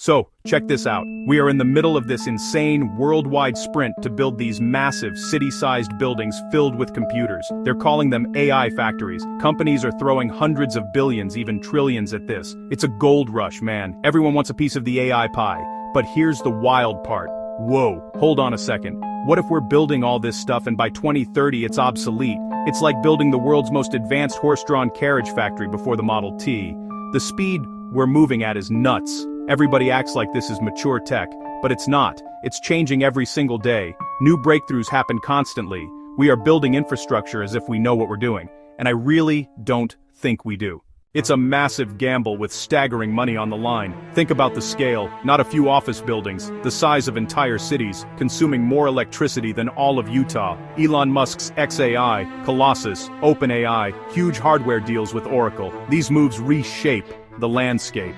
So, check this out. We are in the middle of this insane worldwide sprint to build these massive city-sized buildings filled with computers. They're calling them AI factories. Companies are throwing hundreds of billions, even trillions at this. It's a gold rush, man. Everyone wants a piece of the AI pie. But here's the wild part. Whoa, hold on a second. What if we're building all this stuff and by 2030 it's obsolete? It's like building the world's most advanced horse-drawn carriage factory before the Model T. The speed we're moving at is nuts. Everybody acts like this is mature tech, but it's not. It's changing every single day. New breakthroughs happen constantly. We are building infrastructure as if we know what we're doing, and I really don't think we do. It's a massive gamble with staggering money on the line. Think about the scale, not a few office buildings, the size of entire cities, consuming more electricity than all of Utah. Elon Musk's xAI, Colossus, OpenAI, huge hardware deals with Oracle. These moves reshape the landscape.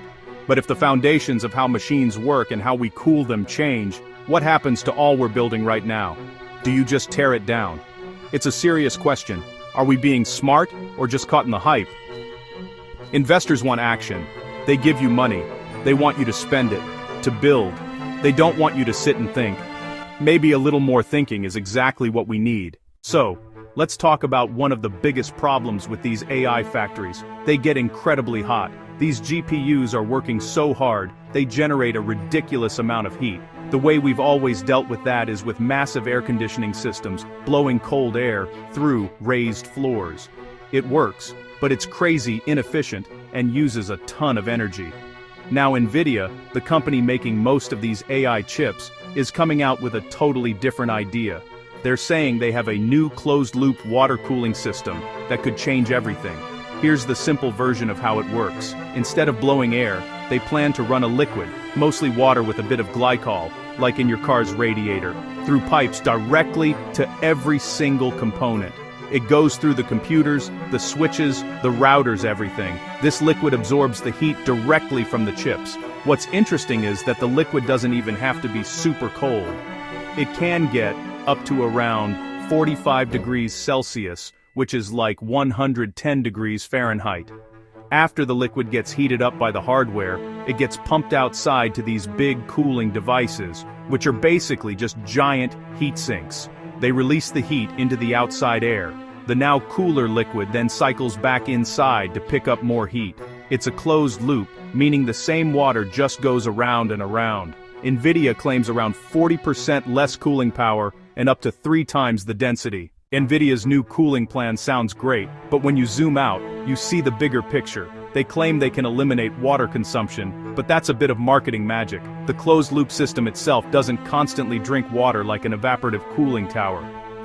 But if the foundations of how machines work and how we cool them change, what happens to all we're building right now? Do you just tear it down? It's a serious question. Are we being smart or just caught in the hype? Investors want action. They give you money. They want you to spend it, to build. They don't want you to sit and think. Maybe a little more thinking is exactly what we need. So, let's talk about one of the biggest problems with these AI factories. They get incredibly hot. These GPUs are working so hard, they generate a ridiculous amount of heat. The way we've always dealt with that is with massive air conditioning systems, blowing cold air through raised floors. It works, but it's crazy inefficient and uses a ton of energy. Now NVIDIA, the company making most of these AI chips, is coming out with a totally different idea. They're saying they have a new closed-loop water cooling system that could change everything. Here's the simple version of how it works. Instead of blowing air, they plan to run a liquid, mostly water with a bit of glycol, like in your car's radiator, through pipes directly to every single component. It goes through the computers, the switches, the routers, everything. This liquid absorbs the heat directly from the chips. What's interesting is that the liquid doesn't even have to be super cold. It can get up to around 45 degrees Celsius, which is like 110 degrees Fahrenheit. After the liquid gets heated up by the hardware, it gets pumped outside to these big cooling devices, which are basically just giant heat sinks. They release the heat into the outside air. The now cooler liquid then cycles back inside to pick up more heat. It's a closed loop, meaning the same water just goes around and around. NVIDIA claims around 40% less cooling power and up to 3 times the density. NVIDIA's new cooling plan sounds great, but when you zoom out, you see the bigger picture. They claim they can eliminate water consumption, but that's a bit of marketing magic. The closed-loop system itself doesn't constantly drink water like an evaporative cooling tower.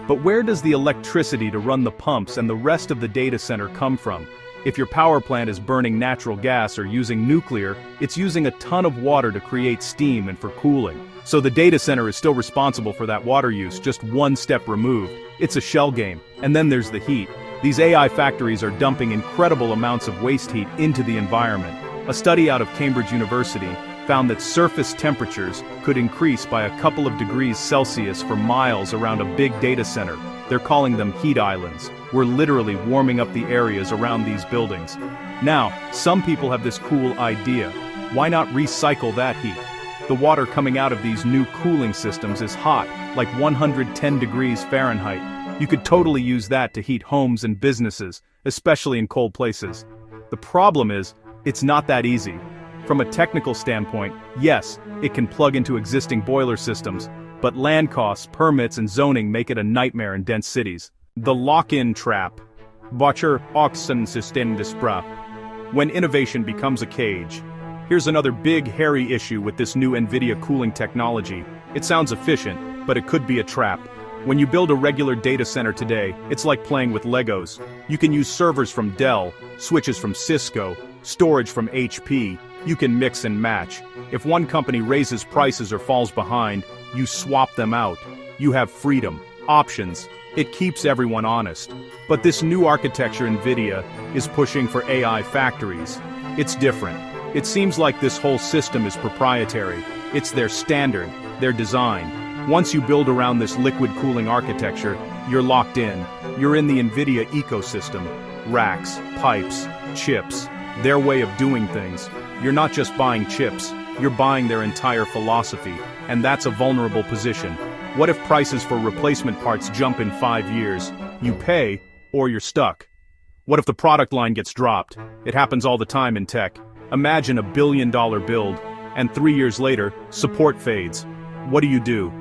But where does the electricity to run the pumps and the rest of the data center come from? If your power plant is burning natural gas or using nuclear, it's using a ton of water to create steam and for cooling. So the data center is still responsible for that water use, just one step removed. It's a shell game. And then there's the heat. These AI factories are dumping incredible amounts of waste heat into the environment. A study out of Cambridge University found that surface temperatures could increase by a couple of degrees Celsius for miles around a big data center. They're calling them heat islands. We're literally warming up the areas around these buildings. Now, some people have this cool idea. Why not recycle that heat? The water coming out of these new cooling systems is hot, like 110 degrees Fahrenheit. You could totally use that to heat homes and businesses, especially in cold places. The problem is, it's not that easy. From a technical standpoint, yes, it can plug into existing boiler systems, but land costs, permits, and zoning make it a nightmare in dense cities. The lock-in trap. Botcher oxen systemisbra. When innovation becomes a cage. Here's another big, hairy issue with this new NVIDIA cooling technology. It sounds efficient, but it could be a trap. When you build a regular data center today, it's like playing with Legos. You can use servers from Dell, switches from Cisco, storage from HP. You can mix and match. If one company raises prices or falls behind, you swap them out. You have freedom, options. It keeps everyone honest. But this new architecture NVIDIA is pushing for AI factories. It's different. It seems like this whole system is proprietary. It's their standard, their design. Once you build around this liquid cooling architecture, you're locked in. You're in the NVIDIA ecosystem. Racks, pipes, chips, their way of doing things. You're not just buying chips, you're buying their entire philosophy, and that's a vulnerable position. What if prices for replacement parts jump in 5 years? You pay, or you're stuck. What if the product line gets dropped? It happens all the time in tech. Imagine a $1 billion build, and 3 years later, support fades. What do?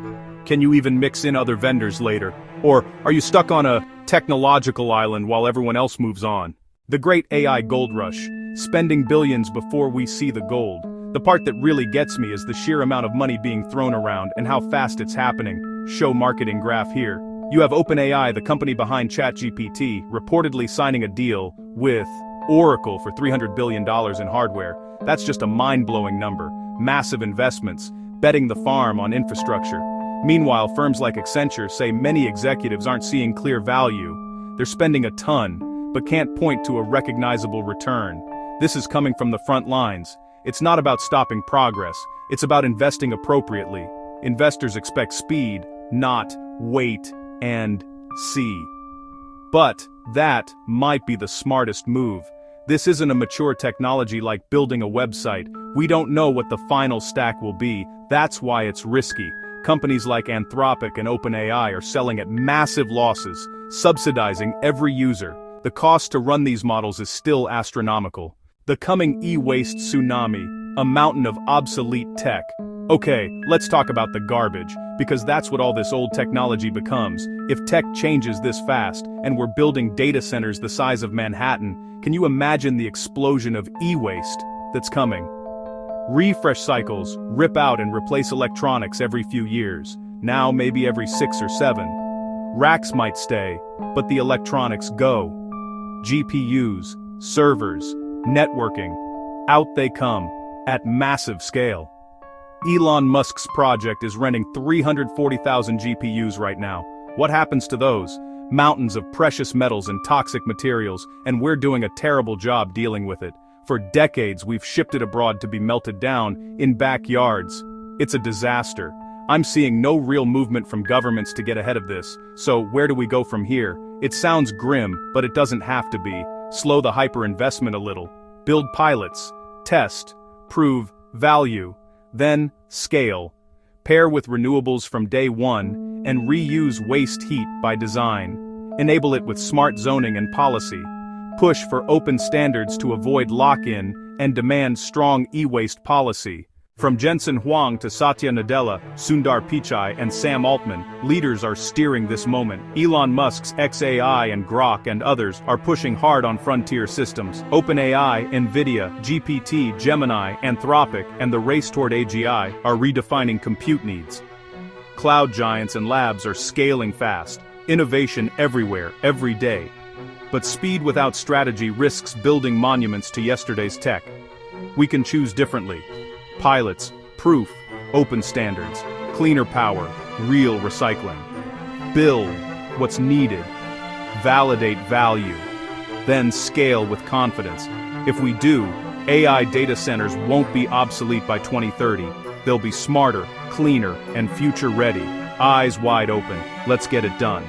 Can you even mix in other vendors later? Or are you stuck on a technological island while everyone else moves on? The great AI gold rush, spending billions before we see the gold. The part that really gets me is the sheer amount of money being thrown around and how fast it's happening. Show marketing graph here. You have OpenAI, the company behind ChatGPT, reportedly signing a deal with Oracle for $300 billion in hardware. That's just a mind-blowing number. Massive investments, betting the farm on infrastructure. Meanwhile, firms like Accenture say many executives aren't seeing clear value. They're spending a ton, but can't point to a recognizable return. This is coming from the front lines. It's not about stopping progress, it's about investing appropriately. Investors expect speed, not wait and see. But that might be the smartest move. This isn't a mature technology like building a website. We don't know what the final stack will be. That's why it's risky. Companies like Anthropic and OpenAI are selling at massive losses, subsidizing every user. The cost to run these models is still astronomical. The coming e-waste tsunami, a mountain of obsolete tech. Okay, let's talk about the garbage, because that's what all this old technology becomes. If tech changes this fast, and we're building data centers the size of Manhattan, can you imagine the explosion of e-waste that's coming? Refresh cycles rip out and replace electronics every few years, now maybe every 6 or 7. Racks might stay, but the electronics go. GPUs, servers, networking, out they come, at massive scale. Elon Musk's project is renting 340,000 GPUs right now. What happens to those? Mountains of precious metals and toxic materials, and we're doing a terrible job dealing with it. For decades we've shipped it abroad to be melted down, in backyards. It's a disaster. I'm seeing no real movement from governments to get ahead of this, so where do we go from here? It sounds grim, but it doesn't have to be. Slow the hyper-investment a little. Build pilots. Test. Prove value. Then, scale. Pair with renewables from day one, and reuse waste heat by design. Enable it with smart zoning and policy. Push for open standards to avoid lock-in, and demand strong e-waste policy. From Jensen Huang to Satya Nadella, Sundar Pichai and Sam Altman, leaders are steering this moment. Elon Musk's xAI and Grok and others are pushing hard on frontier systems. OpenAI, NVIDIA, GPT, Gemini, Anthropic, and the race toward AGI are redefining compute needs. Cloud giants and labs are scaling fast. Innovation everywhere, every day. But speed without strategy risks building monuments to yesterday's tech. We can choose differently. Pilots, proof, open standards, cleaner power, real recycling. Build what's needed. Validate value. Then scale with confidence. If we do, AI data centers won't be obsolete by 2030. They'll be smarter, cleaner, and future-ready. Eyes wide open. Let's get it done.